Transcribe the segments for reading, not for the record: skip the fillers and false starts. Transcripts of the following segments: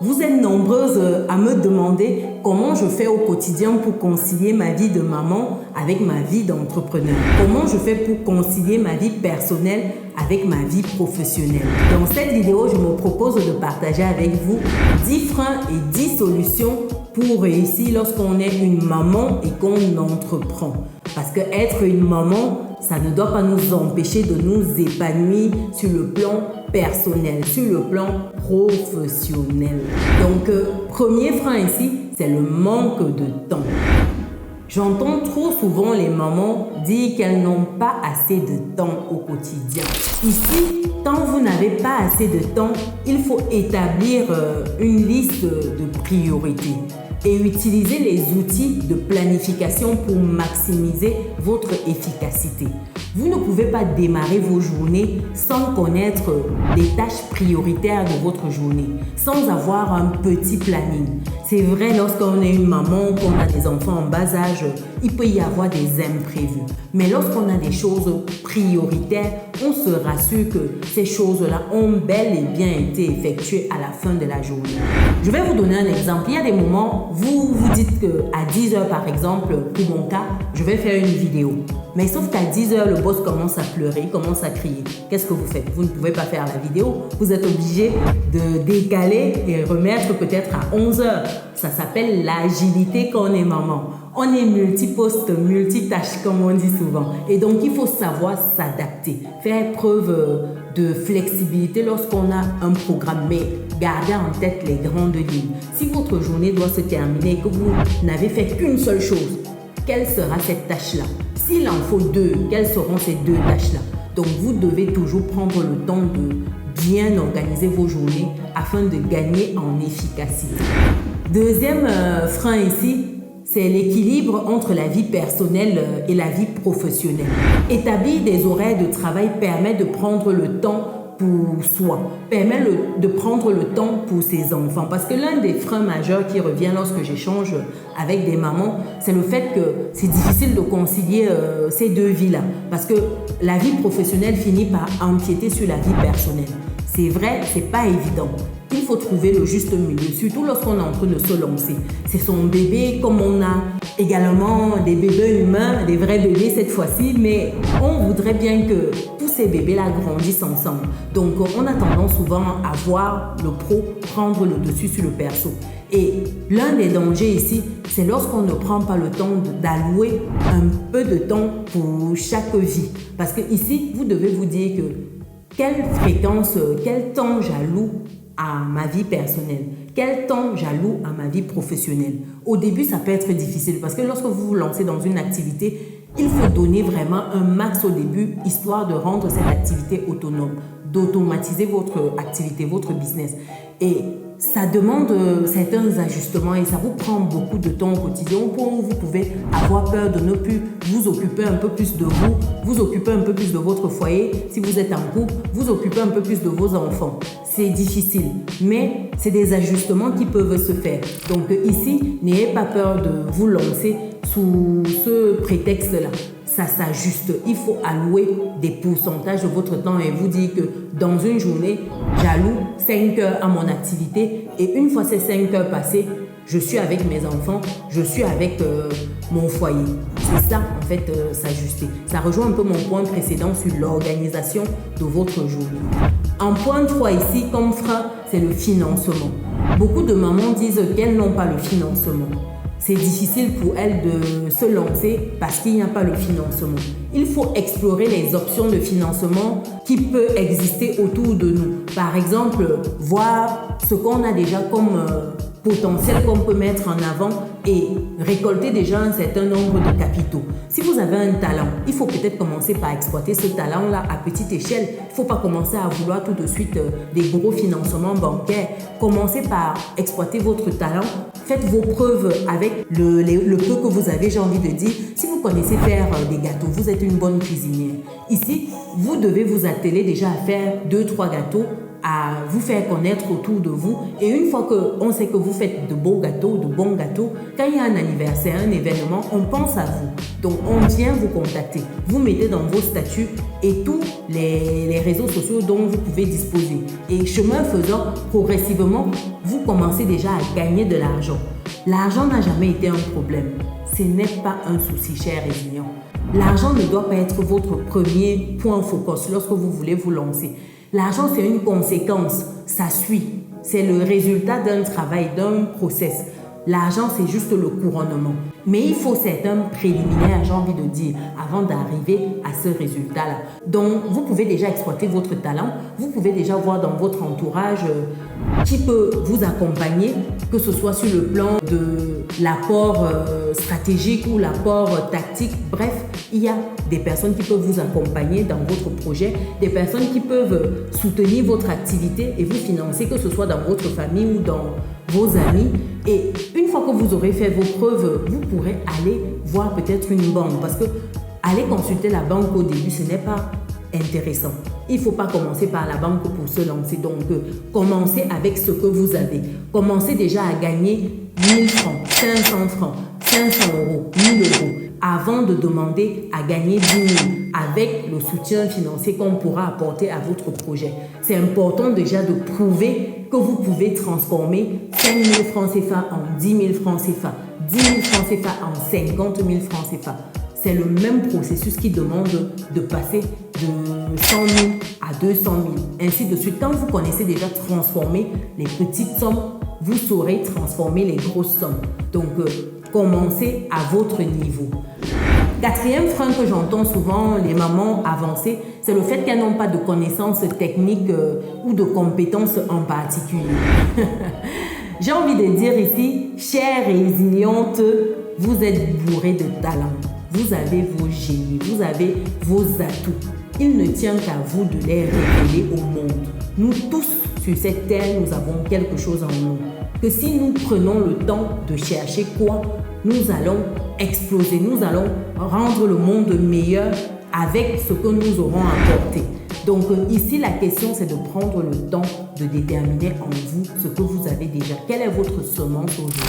Vous êtes nombreuses à me demander comment je fais au quotidien pour concilier ma vie de maman avec ma vie d'entrepreneur. Comment je fais pour concilier ma vie personnelle avec ma vie professionnelle. Dans cette vidéo, je me propose de partager avec vous 10 freins et 10 solutions pour réussir lorsqu'on est une maman et qu'on entreprend. Parce que être une maman, ça ne doit pas nous empêcher de nous épanouir sur le plan personnel, sur le plan professionnel. Donc, premier frein ici, c'est le manque de temps. J'entends trop souvent les mamans dire qu'elles n'ont pas assez de temps au quotidien. Ici, quand vous n'avez pas assez de temps, il faut établir une liste de priorités et utiliser les outils de planification pour maximiser votre efficacité. Vous ne pouvez pas démarrer vos journées sans connaître les tâches prioritaires de votre journée, sans avoir un petit planning. C'est vrai, lorsqu'on est une maman, qu'on a des enfants en bas âge, il peut y avoir des imprévus. Mais lorsqu'on a des choses prioritaires, on se rassure que ces choses-là ont bel et bien été effectuées à la fin de la journée. Je vais vous donner un exemple. Il y a des moments, vous vous dites qu'à 10h par exemple, pour mon cas, je vais faire une vidéo. Mais sauf qu'à 10h, le boss commence à pleurer, il commence à crier. Qu'est-ce que vous faites? Vous ne pouvez pas faire la vidéo. Vous êtes obligé de décaler et remettre peut-être à 11h. Ça s'appelle l'agilité quand on est maman. On est multiposte, multitâche comme on dit souvent. Et donc, il faut savoir s'adapter, faire preuve de flexibilité lorsqu'on a un programme. Mais gardez en tête les grandes lignes. Si votre journée doit se terminer et que vous n'avez fait qu'une seule chose, quelle sera cette tâche-là? S'il en faut deux, quelles seront ces deux tâches-là? Donc, vous devez toujours prendre le temps de bien organiser vos journées afin de gagner en efficacité. Deuxième frein ici, c'est l'équilibre entre la vie personnelle et la vie professionnelle. Établir des horaires de travail permet de prendre le temps pour soi, permet de prendre le temps pour ses enfants. Parce que l'un des freins majeurs qui revient lorsque j'échange avec des mamans, c'est le fait que c'est difficile de concilier ces deux vies-là. Parce que la vie professionnelle finit par empiéter sur la vie personnelle. C'est vrai, c'est pas évident. Il faut trouver le juste milieu, surtout lorsqu'on est en train de se lancer. C'est son bébé, comme on a également des bébés humains, des vrais bébés cette fois-ci, mais on voudrait bien que tous ces bébés-là grandissent ensemble. Donc, on a tendance souvent à voir le pro prendre le dessus sur le perso. Et l'un des dangers ici, c'est lorsqu'on ne prend pas le temps d'allouer un peu de temps pour chaque vie. Parce que ici, vous devez vous dire que quelle fréquence, quel temps j'alloue à ma vie personnelle, quel temps j'alloue à ma vie professionnelle. Au début, ça peut être difficile parce que lorsque vous vous lancez dans une activité, il faut donner vraiment un max au début, histoire de rendre cette activité autonome, d'automatiser votre activité, votre business. Et ça demande certains ajustements et ça vous prend beaucoup de temps au quotidien où vous pouvez avoir peur de ne plus vous occuper un peu plus de vous, vous occuper un peu plus de votre foyer. Si vous êtes en couple, vous occuper un peu plus de vos enfants. C'est difficile, mais c'est des ajustements qui peuvent se faire. Donc ici, n'ayez pas peur de vous lancer sous ce prétexte-là. Ça s'ajuste. Il faut allouer des pourcentages de votre temps et vous dire que dans une journée, j'alloue 5 heures à mon activité et une fois ces 5 heures passées, je suis avec mes enfants, je suis avec mon foyer. C'est ça, en fait, s'ajuster. Ça rejoint un peu mon point précédent sur l'organisation de votre journée. En point 3 ici, comme frein, c'est le financement. Beaucoup de mamans disent qu'elles n'ont pas le financement. C'est difficile pour elles de se lancer parce qu'il n'y a pas le financement. Il faut explorer les options de financement qui peuvent exister autour de nous. Par exemple, voir ce qu'on a déjà comme potentiel qu'on peut mettre en avant et récolter déjà un certain nombre de capitaux. Si vous avez un talent, il faut peut-être commencer par exploiter ce talent-là à petite échelle. Il ne faut pas commencer à vouloir tout de suite des gros financements bancaires. Commencez par exploiter votre talent. Faites vos preuves avec le peu que vous avez, j'ai envie de dire. Si vous connaissez faire des gâteaux, vous êtes une bonne cuisinière. Ici, vous devez vous atteler déjà à faire 2-3 gâteaux à vous faire connaître autour de vous. Et une fois qu'on sait que vous faites de beaux gâteaux, de bons gâteaux, quand il y a un anniversaire, un événement, on pense à vous. Donc, on vient vous contacter. Vous mettez dans vos statuts et tous les réseaux sociaux dont vous pouvez disposer. Et chemin faisant, progressivement, vous commencez déjà à gagner de l'argent. L'argent n'a jamais été un problème. Ce n'est pas un souci, cher résilient. L'argent ne doit pas être votre premier point focus lorsque vous voulez vous lancer. L'argent, c'est une conséquence, ça suit. C'est le résultat d'un travail, d'un process. L'argent, c'est juste le couronnement. Mais il faut certains préliminaires, j'ai envie de dire, avant d'arriver à ce résultat-là. Donc, vous pouvez déjà exploiter votre talent. Vous pouvez déjà voir dans votre entourage qui peut vous accompagner, que ce soit sur le plan de l'apport stratégique ou l'apport tactique. Bref, il y a des personnes qui peuvent vous accompagner dans votre projet, des personnes qui peuvent soutenir votre activité et vous financer, que ce soit dans votre famille ou dans vos amis. Et une fois que vous aurez fait vos preuves, vous pourrez aller voir peut-être une banque. Parce que aller consulter la banque au début, ce n'est pas intéressant. Il ne faut pas commencer par la banque pour se lancer. Donc, commencez avec ce que vous avez. Commencez déjà à gagner 1000 francs, 500 francs, 500 euros, 1000 euros, avant de demander à gagner 10 000 avec le soutien financier qu'on pourra apporter à votre projet. C'est important déjà de prouver que vous pouvez transformer 5 000 francs CFA en 10 000 francs CFA, 10 000 francs CFA en 50 000 francs CFA. C'est le même processus qui demande de passer de 100 000 à 200 000, ainsi de suite. Quand vous connaissez déjà transformer les petites sommes, vous saurez transformer les grosses sommes. Donc, commencez à votre niveau. Quatrième frein que j'entends souvent les mamans avancées, c'est le fait qu'elles n'ont pas de connaissances techniques ou de compétences en particulier. J'ai envie de dire ici, chère et résiliente, vous êtes bourrée de talent. Vous avez vos génies, vous avez vos atouts. Il ne tient qu'à vous de les révéler au monde. Nous tous, sur cette terre, nous avons quelque chose en nous. Que si nous prenons le temps de chercher quoi, nous allons exploser, nous allons rendre le monde meilleur avec ce que nous aurons apporté. Donc ici, la question, c'est de prendre le temps de déterminer en vous ce que vous avez déjà. Quelle est votre semence aujourd'hui?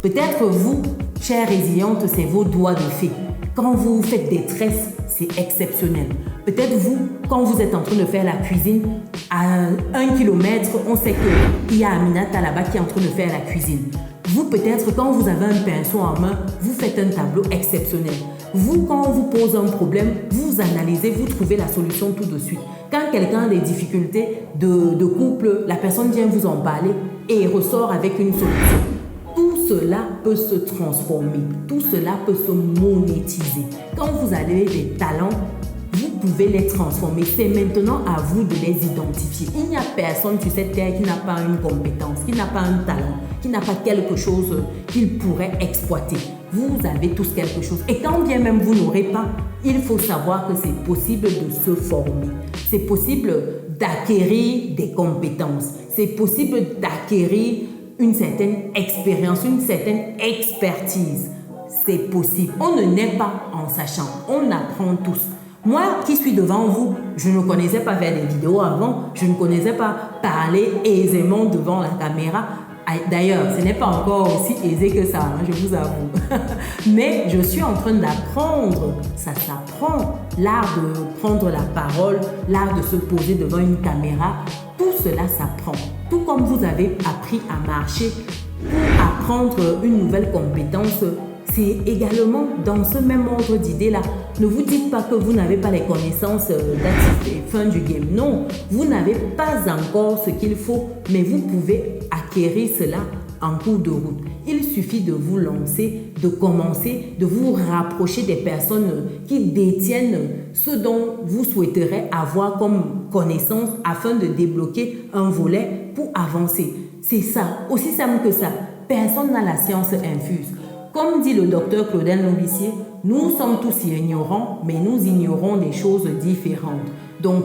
Peut-être vous, chère résiliente, c'est vos doigts de fée. Quand vous faites des tresses, c'est exceptionnel. Peut-être vous, quand vous êtes en train de faire la cuisine, à 1 kilomètre, on sait qu'il y a Aminata là-bas qui est en train de faire la cuisine. Vous, peut-être, quand vous avez un pinceau en main, vous faites un tableau exceptionnel. Vous, quand on vous pose un problème, vous analysez, vous trouvez la solution tout de suite. Quand quelqu'un a des difficultés de couple, la personne vient vous en parler et ressort avec une solution. Tout cela peut se transformer, tout cela peut se monétiser. Quand vous avez des talents, vous pouvez les transformer. C'est maintenant à vous de les identifier. Il n'y a personne sur cette terre qui n'a pas une compétence, qui n'a pas un talent, qui n'a pas quelque chose qu'il pourrait exploiter. Vous avez tous quelque chose. Et quand bien même vous n'aurez pas, il faut savoir que c'est possible de se former. C'est possible d'acquérir des compétences. C'est possible d'acquérir une certaine expérience, une certaine expertise. C'est possible. On ne naît pas en sachant. On apprend tous. Moi qui suis devant vous, je ne connaissais pas faire des vidéos avant. Je ne connaissais pas parler aisément devant la caméra. D'ailleurs, ce n'est pas encore aussi aisé que ça, je vous avoue. Mais je suis en train d'apprendre. Ça s'apprend. L'art de prendre la parole, l'art de se poser devant une caméra. Tout cela s'apprend. Tout comme vous avez appris à marcher pour apprendre une nouvelle compétence, c'est également dans ce même ordre d'idée-là. Ne vous dites pas que vous n'avez pas les connaissances fin du game. Non, vous n'avez pas encore ce qu'il faut, mais vous pouvez acquérir cela en cours de route. Il suffit de vous lancer, de commencer, de vous rapprocher des personnes qui détiennent ce dont vous souhaiterez avoir comme connaissance afin de débloquer un volet pour avancer. C'est ça, aussi simple que ça. Personne n'a la science infuse. Comme dit le docteur Claudel Novissier, nous sommes tous ignorants, mais nous ignorons des choses différentes. Donc,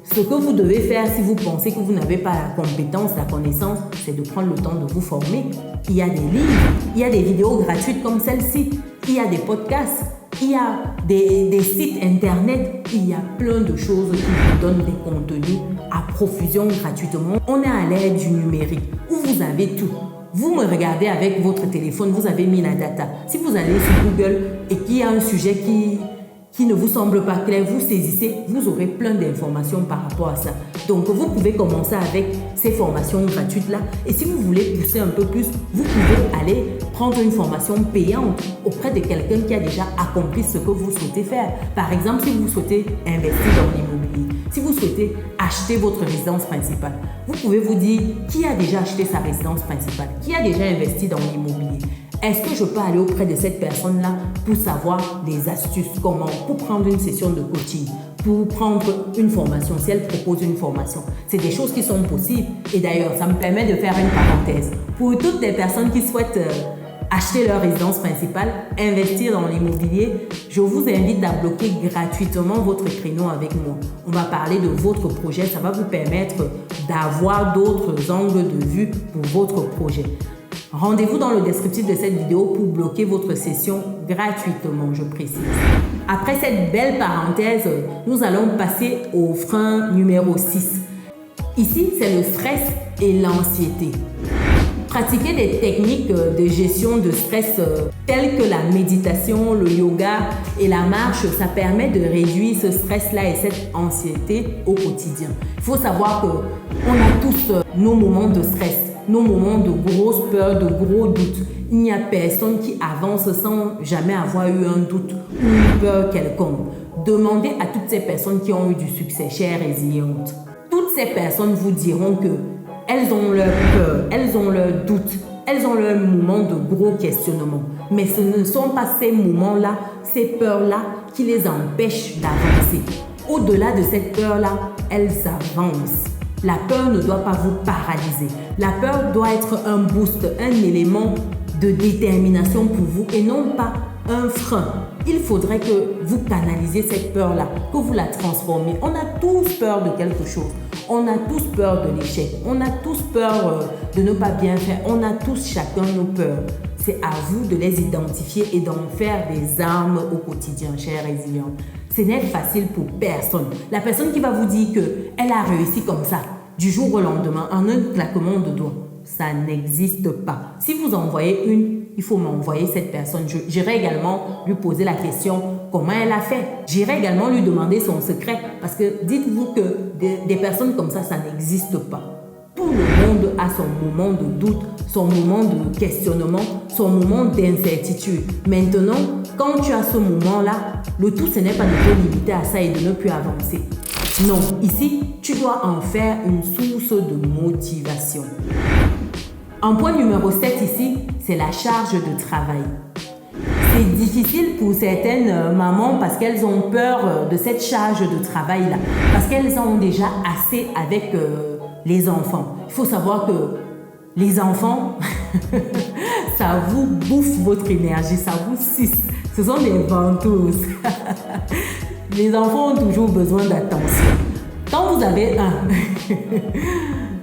ce que vous devez faire si vous pensez que vous n'avez pas la compétence, la connaissance, c'est de prendre le temps de vous former. Il y a des livres, il y a des vidéos gratuites comme celle-ci, il y a des podcasts. il y a des sites internet, il y a plein de choses qui vous donnent des contenus à profusion gratuitement. On est à l'ère du numérique où vous avez tout. Vous me regardez avec votre téléphone, vous avez mis la data. Si vous allez sur Google et qu'il y a un sujet qui ne vous semble pas clair, vous saisissez, vous aurez plein d'informations par rapport à ça. Donc, vous pouvez commencer avec ces formations gratuites-là. Et si vous voulez pousser un peu plus, vous pouvez aller prendre une formation payante auprès de quelqu'un qui a déjà accompli ce que vous souhaitez faire. Par exemple, si vous souhaitez investir dans l'immobilier, si vous souhaitez acheter votre résidence principale, vous pouvez vous dire qui a déjà acheté sa résidence principale, qui a déjà investi dans l'immobilier. Est-ce que je peux aller auprès de cette personne-là pour savoir des astuces, comment, pour prendre une session de coaching, pour prendre une formation, si elle propose une formation. C'est des choses qui sont possibles. Et d'ailleurs, ça me permet de faire une parenthèse. Pour toutes les personnes qui souhaitent acheter leur résidence principale, investir dans l'immobilier, je vous invite à bloquer gratuitement votre créneau avec moi. On va parler de votre projet. Ça va vous permettre d'avoir d'autres angles de vue pour votre projet. Rendez-vous dans le descriptif de cette vidéo pour bloquer votre session gratuitement, je précise. Après cette belle parenthèse, nous allons passer au frein numéro 6. Ici, c'est le stress et l'anxiété. Pratiquer des techniques de gestion de stress telles que la méditation, le yoga et la marche, ça permet de réduire ce stress-là et cette anxiété au quotidien. Il faut savoir qu'on a tous nos moments de stress, nos moments de grosses peurs, de gros doutes. Il n'y a personne qui avance sans jamais avoir eu un doute ou une peur quelconque. Demandez à toutes ces personnes qui ont eu du succès, chères résilientes. Toutes ces personnes vous diront que elles ont leur peur, elles ont leurs doutes, elles ont leurs moments de gros questionnement. Mais ce ne sont pas ces moments-là, ces peurs-là qui les empêchent d'avancer. Au-delà de cette peur-là, elles avancent. La peur ne doit pas vous paralyser. La peur doit être un boost, un élément de détermination pour vous et non pas un frein. Il faudrait que vous canalisiez cette peur-là, que vous la transformiez. On a tous peur de quelque chose. On a tous peur de l'échec. On a tous peur de ne pas bien faire. On a tous chacun nos peurs. C'est à vous de les identifier et d'en faire des armes au quotidien, chers résilients. Ce n'est facile pour personne. La personne qui va vous dire qu'elle a réussi comme ça, du jour au lendemain, en un claquement de doigts, ça n'existe pas. Si vous en voyez une, il faut m'envoyer cette personne. J'irai également lui poser la question comment elle a fait. J'irai également lui demander son secret parce que dites-vous que des personnes comme ça n'existe pas. Tout le monde a son moment de doute, son moment de questionnement, son moment d'incertitude. Maintenant, quand tu as ce moment-là, le tout, ce n'est pas de te limiter à ça et de ne plus avancer. Non, ici, tu dois en faire une source de motivation. En point numéro 7 ici, c'est la charge de travail. C'est difficile pour certaines mamans parce qu'elles ont peur de cette charge de travail-là, parce qu'elles ont déjà assez avec les enfants. Il faut savoir que les enfants, ça vous bouffe votre énergie, ça vous suce. Ce sont des ventouses. Les enfants ont toujours besoin d'attention. Quand vous avez un,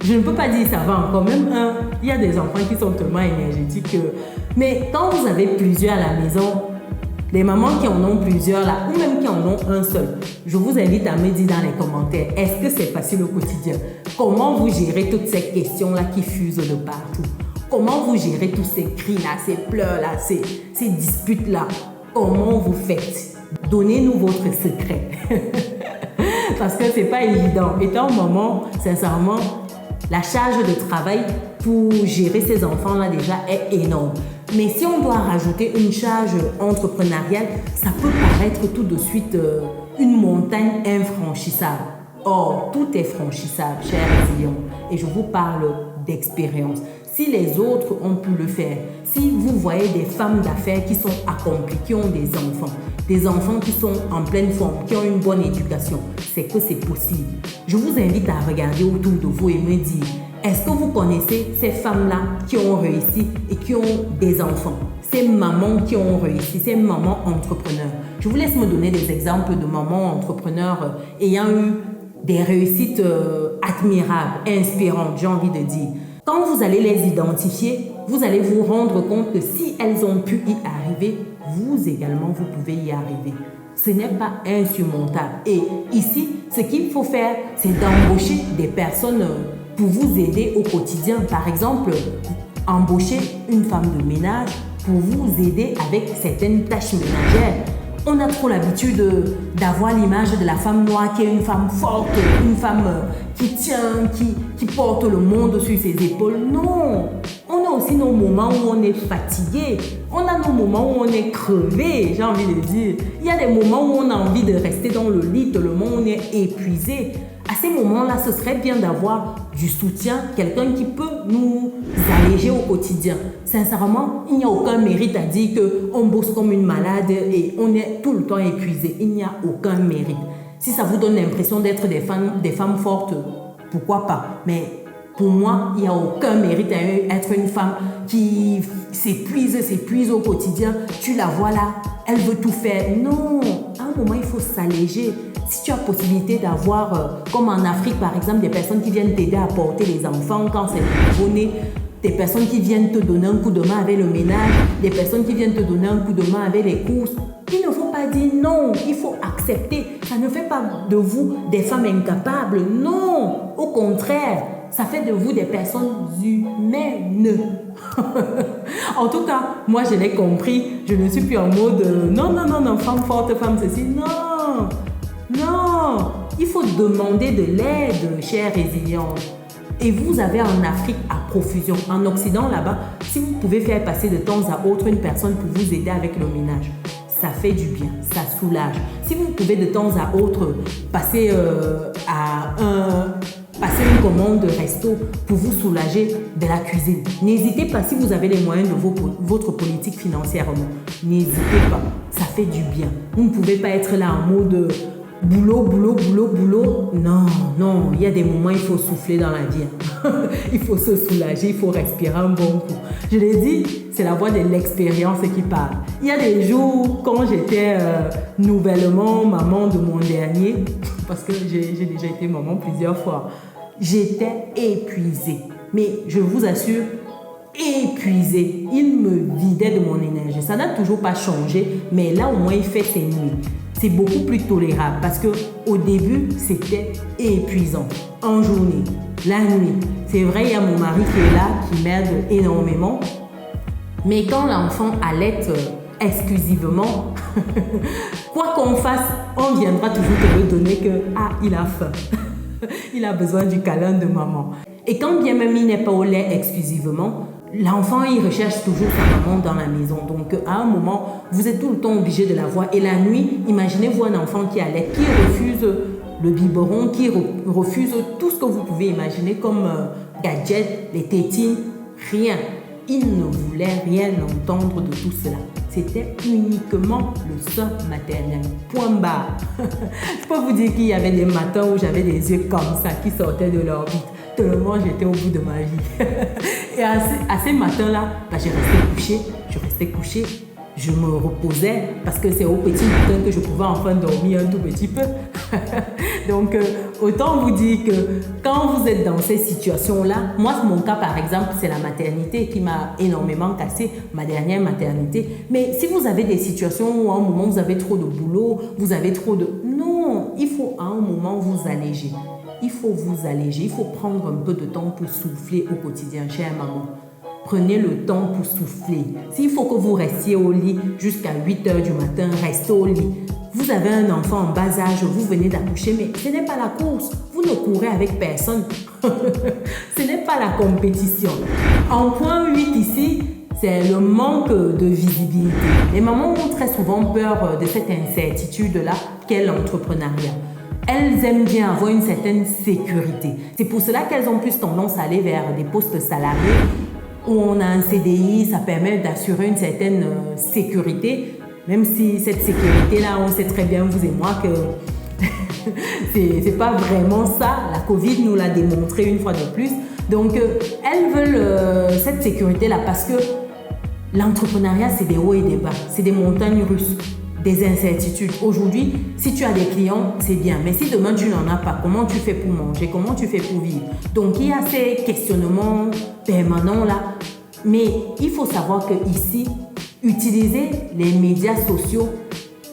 je ne peux pas dire ça va encore, même un, il y a des enfants qui sont tellement énergétiques. Mais quand vous avez plusieurs à la maison, les mamans qui en ont plusieurs là, ou même qui en ont un seul, je vous invite à me dire dans les commentaires, est-ce que c'est facile au quotidien? Comment vous gérez toutes ces questions-là qui fusent de partout? Comment vous gérez tous ces cris-là, ces pleurs-là, ces disputes-là? Comment vous faites? Donnez-nous votre secret. Parce que c'est pas évident. Étant maman, sincèrement, la charge de travail pour gérer ces enfants-là déjà est énorme. Mais si on doit rajouter une charge entrepreneuriale, ça peut paraître tout de suite une montagne infranchissable. Or, tout est franchissable, chers résilients. Et je vous parle d'expérience. Si les autres ont pu le faire, si vous voyez des femmes d'affaires qui sont accomplies, qui ont des enfants qui sont en pleine forme, qui ont une bonne éducation, c'est que c'est possible. Je vous invite à regarder autour de vous et me dire, est-ce que vous connaissez ces femmes-là qui ont réussi et qui ont des enfants? Ces mamans qui ont réussi, ces mamans entrepreneurs. Je vous laisse me donner des exemples de mamans entrepreneurs ayant eu des réussites admirables, inspirantes, j'ai envie de dire. Quand vous allez les identifier, vous allez vous rendre compte que si elles ont pu y arriver, vous également, vous pouvez y arriver. Ce n'est pas insurmontable. Et ici, ce qu'il faut faire, c'est d'embaucher des personnes pour vous aider au quotidien. Par exemple, embaucher une femme de ménage pour vous aider avec certaines tâches ménagères. On a trop l'habitude d'avoir l'image de la femme noire qui est une femme forte, une femme qui tient, qui porte le monde sur ses épaules. Non, on a aussi nos moments où on est fatigué. On a nos moments où on est crevé, j'ai envie de dire. Il y a des moments où on a envie de rester dans le lit, le moment où on est épuisé. À ces moments-là, ce serait bien d'avoir du soutien, quelqu'un qui peut nous alléger au quotidien. Sincèrement, il n'y a aucun mérite à dire qu'on bosse comme une malade et on est tout le temps épuisé. Il n'y a aucun mérite. Si ça vous donne l'impression d'être des femmes fortes, pourquoi pas? Mais pour moi, il n'y a aucun mérite à être une femme qui s'épuise au quotidien. Tu la vois là, elle veut tout faire. Non, à un moment, il faut s'alléger. Si tu as possibilité d'avoir, comme en Afrique par exemple, des personnes qui viennent t'aider à porter les enfants quand c'est nouveau-né, des personnes qui viennent te donner un coup de main avec le ménage, des personnes qui viennent te donner un coup de main avec les courses, il ne faut pas dire non, il faut accepter. Ça ne fait pas de vous des femmes incapables, non, au contraire, ça fait de vous des personnes humaines. En tout cas, moi je l'ai compris, je ne suis plus en mode non, femme forte, femme ceci, non. Non, il faut demander de l'aide, chère résiliente. Et vous avez en Afrique à profusion, en Occident là-bas, si vous pouvez faire passer de temps à autre une personne pour vous aider avec le ménage, ça fait du bien, ça soulage. Si vous pouvez de temps à autre passer une commande de resto pour vous soulager de la cuisine, n'hésitez pas si vous avez les moyens de votre politique financièrement. N'hésitez pas, ça fait du bien. Vous ne pouvez pas être là en mode boulot. Non, il y a des moments, il faut souffler dans la vie. Il faut se soulager, il faut respirer un bon coup. Je l'ai dit, c'est la voix de l'expérience qui parle. Il y a des jours, quand j'étais nouvellement maman de mon dernier, parce que j'ai déjà été maman plusieurs fois, j'étais épuisée. Mais je vous assure, épuisée. Il me vidait de mon énergie. Ça n'a toujours pas changé, mais là au moins il fait ses nuits. C'est beaucoup plus tolérable parce qu'au début, c'était épuisant. En journée, la nuit. C'est vrai, il y a mon mari qui est là, qui m'aide énormément. Mais quand l'enfant allait exclusivement, quoi qu'on fasse, on viendra toujours te le donner que il a faim. Il a besoin du câlin de maman. Et quand bien même il n'est pas au lait exclusivement, l'enfant, il recherche toujours sa maman dans la maison. Donc, à un moment, vous êtes tout le temps obligé de la voir. Et la nuit, imaginez-vous un enfant qui allait, qui refuse le biberon, qui refuse tout ce que vous pouvez imaginer comme gadget, les tétines, rien. Il ne voulait rien entendre de tout cela. C'était uniquement le sein maternel. Point barre. Je peux vous dire qu'il y avait des matins où j'avais des yeux comme ça qui sortaient de l'orbite. Tellement j'étais au bout de ma vie. Et à ces matins-là, je restais couchée, je me reposais parce que c'est au petit matin que je pouvais enfin dormir un tout petit peu. Donc, autant vous dire que quand vous êtes dans ces situations-là, moi, mon cas par exemple, c'est la maternité qui m'a énormément cassé, ma dernière maternité. Mais si vous avez des situations où à un moment vous avez trop de boulot, vous avez trop de... Non, il faut à un moment vous alléger. Il faut vous alléger, il faut prendre un peu de temps pour souffler au quotidien, chère maman. Prenez le temps pour souffler. S'il faut que vous restiez au lit jusqu'à 8h du matin, restez au lit. Vous avez un enfant en bas âge, vous venez d'accoucher, mais ce n'est pas la course. Vous ne courez avec personne. Ce n'est pas la compétition. En point 8 ici, c'est le manque de visibilité. Les mamans ont très souvent peur de cette incertitude-là qu'est l'entrepreneuriat. Elles aiment bien avoir une certaine sécurité. C'est pour cela qu'elles ont plus tendance à aller vers des postes salariés où on a un CDI, ça permet d'assurer une certaine sécurité. Même si cette sécurité-là, on sait très bien, vous et moi, que c'est pas vraiment ça. La Covid nous l'a démontré une fois de plus. Donc, elles veulent cette sécurité-là parce que l'entrepreneuriat, c'est des hauts et des bas. C'est des montagnes russes, des incertitudes. Aujourd'hui, si tu as des clients, c'est bien. Mais si demain, tu n'en as pas, comment tu fais pour manger? Comment tu fais pour vivre? Donc, il y a ces questionnements permanents-là. Mais il faut savoir qu'ici, Utiliser les médias sociaux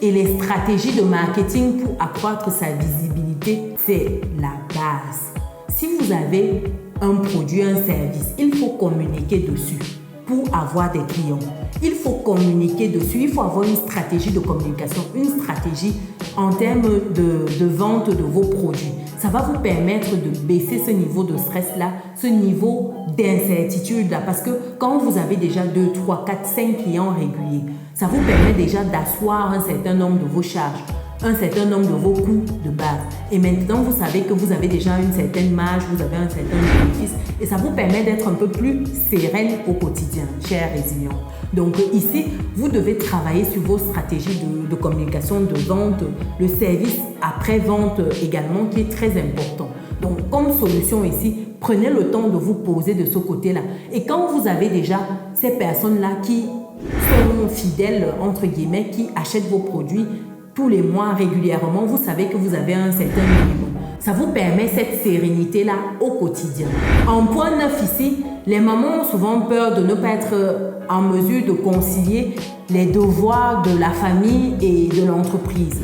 et les stratégies de marketing pour accroître sa visibilité, c'est la base. Si vous avez un produit, un service, il faut communiquer dessus pour avoir des clients. Il faut communiquer dessus, il faut avoir une stratégie de communication, une stratégie en termes de vente de vos produits. Ça va vous permettre de baisser ce niveau de stress-là, ce niveau d'incertitude-là, parce que quand vous avez déjà 2, 3, 4, 5 clients réguliers, ça vous permet déjà d'asseoir un certain nombre de vos charges, un certain nombre de vos coûts de base. Et maintenant, vous savez que vous avez déjà une certaine marge, vous avez un certain bénéfice et ça vous permet d'être un peu plus sereine au quotidien, chers résilients. Donc ici, vous devez travailler sur vos stratégies de communication, de vente, le service après-vente également qui est très important. Donc comme solution ici, prenez le temps de vous poser de ce côté-là. Et quand vous avez déjà ces personnes-là qui sont fidèles, entre guillemets, qui achètent vos produits tous les mois régulièrement, vous savez que vous avez un certain minimum. Ça vous permet cette sérénité-là au quotidien. En point 9 ici, les mamans ont souvent peur de ne pas être en mesure de concilier les devoirs de la famille et de l'entreprise.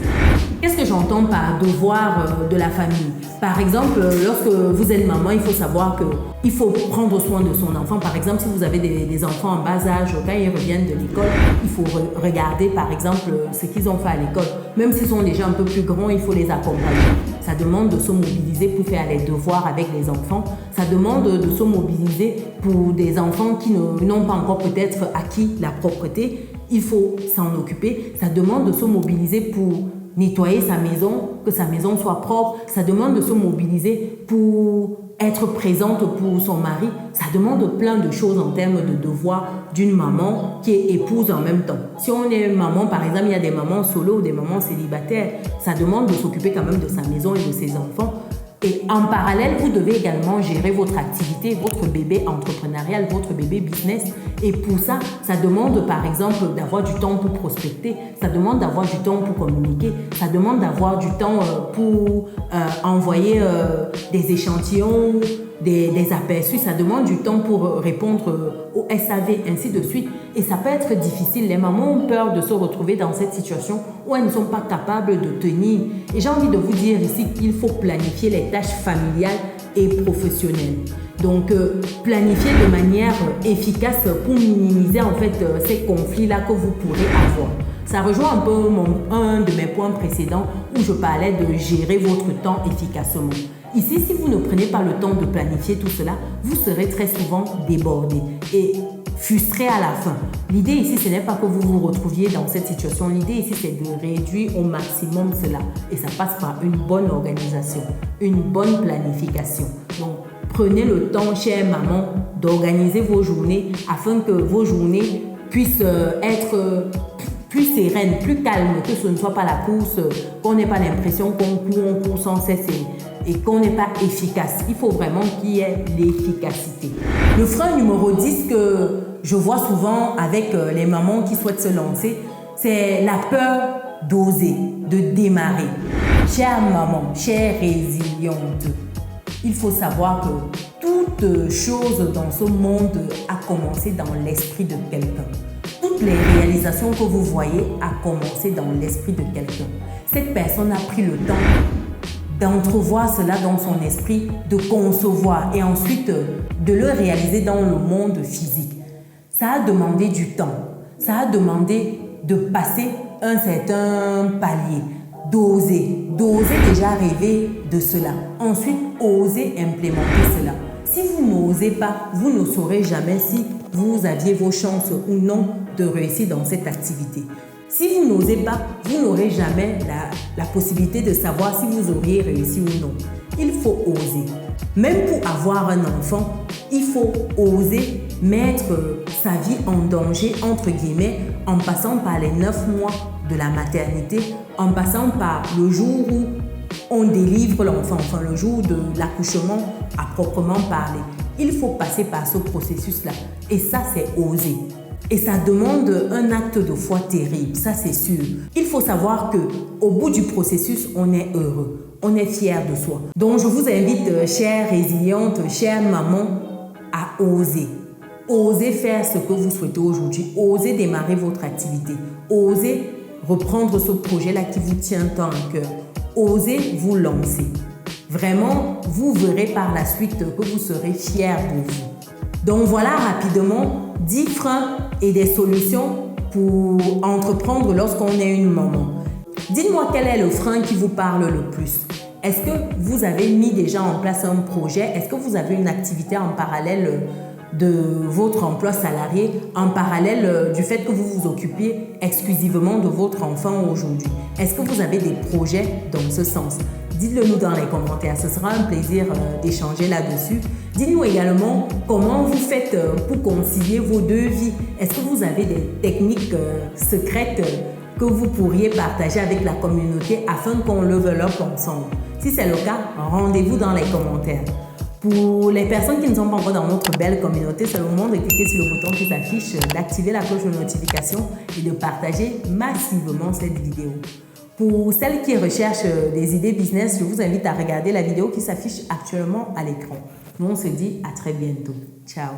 Qu'est-ce que j'entends par devoir de la famille? Par exemple, lorsque vous êtes maman, il faut savoir qu'il faut prendre soin de son enfant. Par exemple, si vous avez des enfants en bas âge, quand ils reviennent de l'école, il faut regarder par exemple ce qu'ils ont fait à l'école. Même s'ils sont déjà un peu plus grands, il faut les accompagner. Ça demande de se mobiliser pour faire les devoirs avec les enfants. Ça demande de se mobiliser pour des enfants qui n'ont pas encore peut-être acquis la propreté. Il faut s'en occuper. Ça demande de se mobiliser pour nettoyer sa maison, que sa maison soit propre. Ça demande de se mobiliser pour être présente pour son mari. Ça demande plein de choses en termes de devoirs d'une maman qui est épouse en même temps. Si on est maman, par exemple, il y a des mamans solo ou des mamans célibataires. Ça demande de s'occuper quand même de sa maison et de ses enfants. Et en parallèle, vous devez également gérer votre activité, votre bébé entrepreneurial, votre bébé business. Et pour ça, ça demande par exemple d'avoir du temps pour prospecter, ça demande d'avoir du temps pour communiquer, ça demande d'avoir du temps pour envoyer des échantillons, des aperçus, ça demande du temps pour répondre au SAV, ainsi de suite. Et ça peut être difficile. Les mamans ont peur de se retrouver dans cette situation où elles ne sont pas capables de tenir. Et j'ai envie de vous dire ici qu'il faut planifier les tâches familiales et professionnelles. Donc, planifier de manière efficace pour minimiser en fait ces conflits-là que vous pourrez avoir. Ça rejoint un peu un de mes points précédents où je parlais de gérer votre temps efficacement. Ici, si vous ne prenez pas le temps de planifier tout cela, vous serez très souvent débordé et frustré à la fin. L'idée ici, ce n'est pas que vous vous retrouviez dans cette situation. L'idée ici, c'est de réduire au maximum cela. Et ça passe par une bonne organisation, une bonne planification. Donc, prenez le temps, chère maman, d'organiser vos journées afin que vos journées puissent être plus sereines, plus calmes, que ce ne soit pas la course, qu'on n'ait pas l'impression qu'on court sans cesse et qu'on n'est pas efficace. Il faut vraiment qu'il y ait l'efficacité. Le frein numéro 10 que je vois souvent avec les mamans qui souhaitent se lancer, c'est la peur d'oser, de démarrer. Chère maman, chère résiliente, il faut savoir que toute chose dans ce monde a commencé dans l'esprit de quelqu'un. Toutes les réalisations que vous voyez a commencé dans l'esprit de quelqu'un. Cette personne a pris le temps d'entrevoir cela dans son esprit, de concevoir et ensuite de le réaliser dans le monde physique. Ça a demandé du temps, ça a demandé de passer un certain palier, d'oser déjà rêver de cela, ensuite oser implémenter cela. Si vous n'osez pas, vous ne saurez jamais si vous aviez vos chances ou non de réussir dans cette activité. Si vous n'osez pas, vous n'aurez jamais la possibilité de savoir si vous auriez réussi ou non. Il faut oser. Même pour avoir un enfant, il faut oser mettre sa vie en danger, entre guillemets, en passant par les 9 mois de la maternité, en passant par le jour où on délivre l'enfant, enfin le jour de l'accouchement à proprement parler. Il faut passer par ce processus-là. Et ça, c'est oser. Et ça demande un acte de foi terrible, ça c'est sûr. Il faut savoir qu'au bout du processus, on est heureux, on est fier de soi. Donc je vous invite, chère résiliente, chère maman, à oser. Osez faire ce que vous souhaitez aujourd'hui. Osez démarrer votre activité. Osez reprendre ce projet-là qui vous tient tant à cœur. Osez vous lancer. Vraiment, vous verrez par la suite que vous serez fiers de vous. Donc voilà rapidement 10 freins et des solutions pour entreprendre lorsqu'on est une maman. Dites-moi quel est le frein qui vous parle le plus. Est-ce que vous avez mis déjà en place un projet? Est-ce que vous avez une activité en parallèle de votre emploi salarié, en parallèle du fait que vous vous occupiez exclusivement de votre enfant aujourd'hui? Est-ce que vous avez des projets dans ce sens? Dites-le nous dans les commentaires, ce sera un plaisir d'échanger là-dessus. Dites-nous également comment vous faites pour concilier vos deux vies. Est-ce que vous avez des techniques secrètes que vous pourriez partager avec la communauté afin qu'on level up ensemble? Si c'est le cas, rendez-vous dans les commentaires. Pour les personnes qui ne sont pas encore dans notre belle communauté, c'est le moment de cliquer sur le bouton qui s'affiche, d'activer la cloche de notification et de partager massivement cette vidéo. Pour celles qui recherchent des idées business, je vous invite à regarder la vidéo qui s'affiche actuellement à l'écran. Nous, on se dit à très bientôt. Ciao!